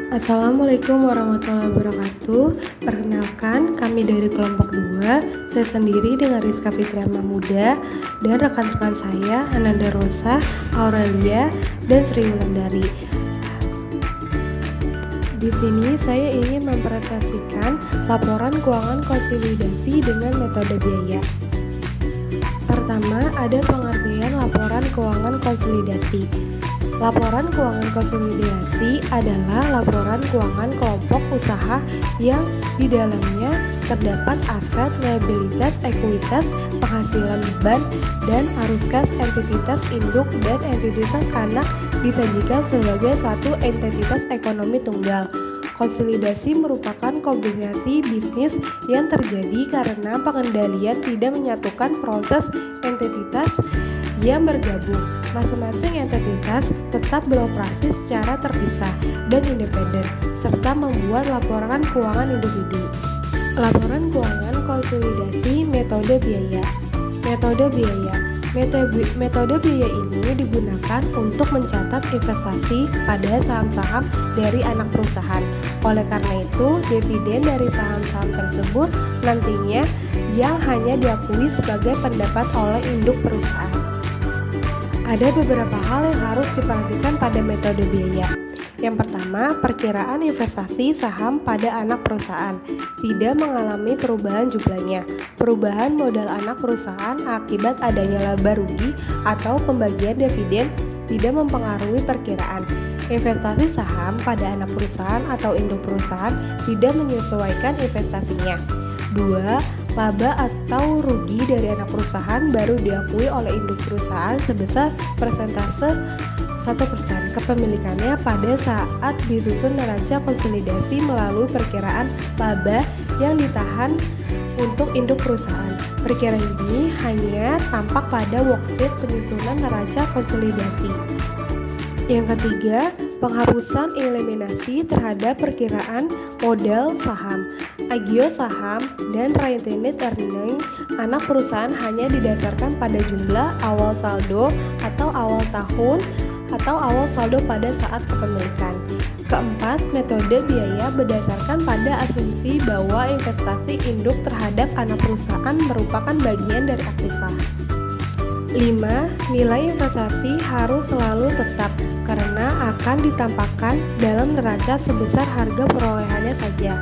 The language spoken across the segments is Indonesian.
Assalamualaikum warahmatullahi wabarakatuh. Perkenalkan, kami dari kelompok 2. Saya sendiri dengan Rizka Fitriah Mahmuda dan rekan-rekan saya Ananda Rosa, Aurelia, dan Sri Wulandari. Di sini saya ingin mempresentasikan laporan keuangan konsolidasi dengan metode biaya. Pertama, ada pengertian laporan keuangan konsolidasi. Laporan keuangan konsolidasi adalah laporan keuangan kelompok usaha yang di dalamnya terdapat aset, liabilitas, ekuitas, penghasilan beban, dan arus kas entitas induk dan entitas anak disajikan sebagai satu entitas ekonomi tunggal. Konsolidasi merupakan kombinasi bisnis yang terjadi karena pengendalian tidak menyatukan proses entitas yang bergabung. Masing-masing entitas tetap beroperasi secara terpisah dan independen, serta membuat laporan keuangan individu. Laporan keuangan konsolidasi metode biaya. Metode biaya ini digunakan untuk mencatat investasi pada saham-saham dari anak perusahaan. Oleh karena itu, dividen dari saham-saham tersebut nantinya yang hanya diakui sebagai pendapat oleh induk perusahaan. Ada beberapa hal yang harus diperhatikan pada metode biaya. Yang pertama, perkiraan investasi saham pada anak perusahaan tidak mengalami perubahan jumlahnya. Perubahan modal anak perusahaan akibat adanya laba rugi atau pembagian dividen tidak mempengaruhi perkiraan. Investasi saham pada anak perusahaan atau induk perusahaan tidak menyesuaikan investasinya. 2. Laba atau rugi dari anak perusahaan baru diakui oleh induk perusahaan sebesar persentase 1% kepemilikannya pada saat disusun neraca konsolidasi melalui perkiraan laba yang ditahan untuk induk perusahaan. Perkiraan ini hanya tampak pada worksheet penyusunan neraca konsolidasi. Yang ketiga, penghapusan eliminasi terhadap perkiraan modal saham, agio saham, dan retained earning anak perusahaan hanya didasarkan pada jumlah awal saldo atau awal tahun atau awal saldo pada saat kepemilikan. Keempat, metode biaya berdasarkan pada asumsi bahwa investasi induk terhadap anak perusahaan merupakan bagian dari aktiva. 5. Nilai investasi harus selalu tetap karena akan ditampakkan dalam neraca sebesar harga perolehannya saja.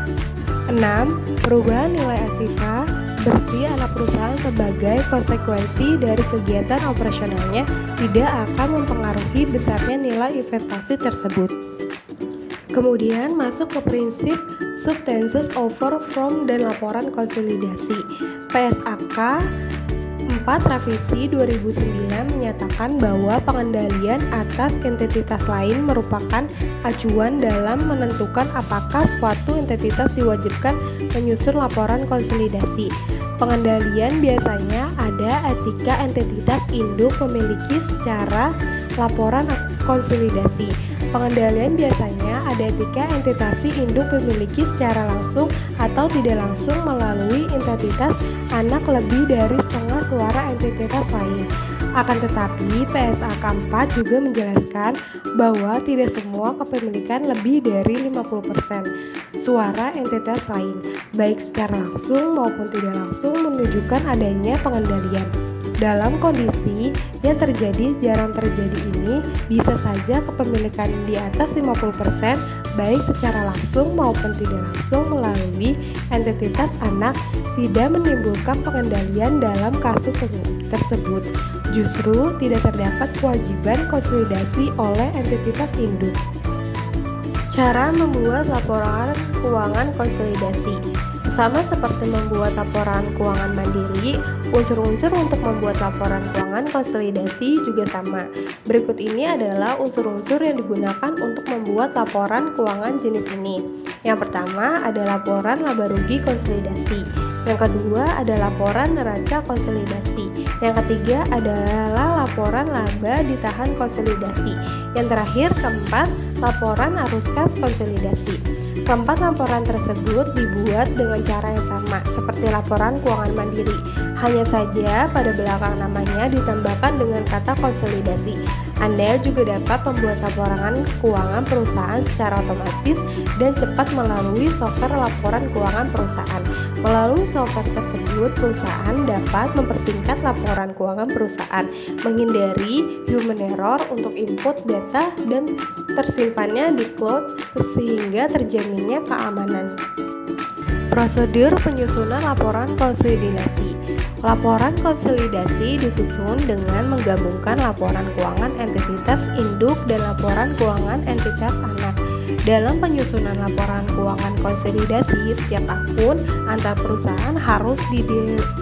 6. Perubahan nilai aktiva bersih anak perusahaan sebagai konsekuensi dari kegiatan operasionalnya tidak akan mempengaruhi besarnya nilai investasi tersebut. Kemudian masuk ke prinsip substances over from dan laporan konsolidasi. PSAK 4 Revisi 2009 menyatakan bahwa pengendalian atas entitas lain merupakan acuan dalam menentukan apakah suatu entitas diwajibkan menyusun laporan konsolidasi. Pengendalian biasanya ada etika entitas induk memiliki secara laporan konsolidasi. Pengendalian biasanya ada etika entitas induk memiliki secara langsung atau tidak langsung melalui entitas anak lebih dari setengah suara entitas lain. Akan tetapi, PSAK 4 juga menjelaskan bahwa tidak semua kepemilikan lebih dari 50% suara entitas lain, baik secara langsung maupun tidak langsung menunjukkan adanya pengendalian. Dalam kondisi yang jarang terjadi ini, bisa saja kepemilikan di atas 50% baik secara langsung maupun tidak langsung melalui entitas anak tidak menimbulkan pengendalian dalam kasus tersebut. Justru tidak terdapat kewajiban konsolidasi oleh entitas induk. Cara membuat laporan keuangan konsolidasi. Sama seperti membuat laporan keuangan mandiri, unsur-unsur untuk membuat laporan keuangan konsolidasi juga sama. Berikut ini adalah unsur-unsur yang digunakan untuk membuat laporan keuangan jenis ini. Yang pertama ada laporan laba rugi konsolidasi. Yang kedua ada laporan neraca konsolidasi. Yang ketiga adalah laporan laba ditahan konsolidasi. Yang terakhir keempat, laporan arus kas konsolidasi. Keempat laporan tersebut dibuat dengan cara yang sama, seperti laporan keuangan mandiri. Hanya saja pada belakang namanya ditambahkan dengan kata konsolidasi. Anda juga dapat membuat laporan keuangan perusahaan secara otomatis dan cepat melalui software laporan keuangan perusahaan. Melalui software tersebut, perusahaan dapat mempersingkat laporan keuangan perusahaan, menghindari human error untuk input data dan tersimpannya di cloud sehingga terjaminnya keamanan. Prosedur penyusunan laporan konsolidasi. Laporan konsolidasi disusun dengan menggabungkan laporan keuangan entitas induk dan laporan keuangan entitas anak. Dalam penyusunan laporan keuangan konsolidasi, setiap akun antar perusahaan harus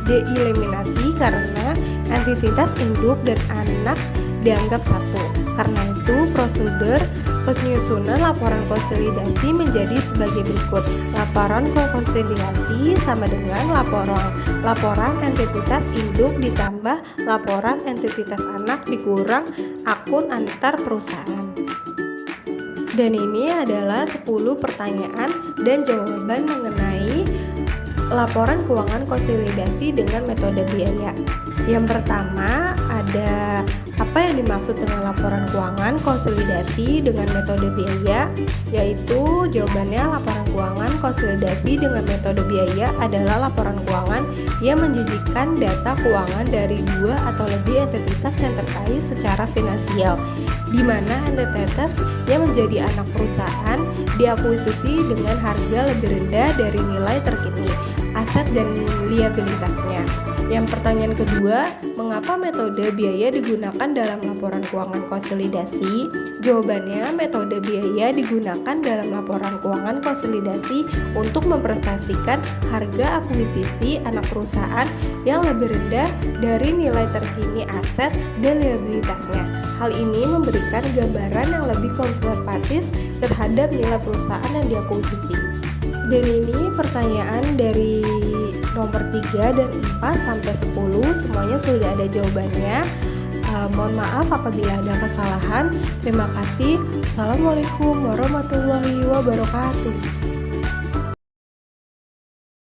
dieliminasi karena entitas induk dan anak dianggap satu. Karena itu, prosedur penyusunan laporan konsolidasi menjadi sebagai berikut. Laporan konsolidasi sama dengan laporan entitas induk ditambah laporan entitas anak dikurang akun antar perusahaan. Dan ini adalah 10 pertanyaan dan jawaban mengenai laporan keuangan konsolidasi dengan metode biaya. Yang pertama, ada apa yang dimaksud dengan laporan keuangan konsolidasi dengan metode biaya? Yaitu jawabannya, laporan keuangan konsolidasi dengan metode biaya adalah laporan keuangan yang menjajikan data keuangan dari 2 atau lebih entitas yang terkait secara finansial, di mana entitas yang menjadi anak perusahaan diakuisisi dengan harga lebih rendah dari nilai terkini aset dan liabilitasnya. Yang pertanyaan kedua, mengapa metode biaya digunakan dalam laporan keuangan konsolidasi? Jawabannya, metode biaya digunakan dalam laporan keuangan konsolidasi untuk mempresentasikan harga akuisisi anak perusahaan yang lebih rendah dari nilai terkini aset dan liabilitasnya. Hal ini memberikan gambaran yang lebih konservatif terhadap nilai perusahaan yang diakuisisi. Dan ini pertanyaan dari nomor 3 dan 4 sampai 10 semuanya sudah ada jawabannya. Mohon maaf apabila ada kesalahan. Terima kasih. Assalamualaikum warahmatullahi wabarakatuh.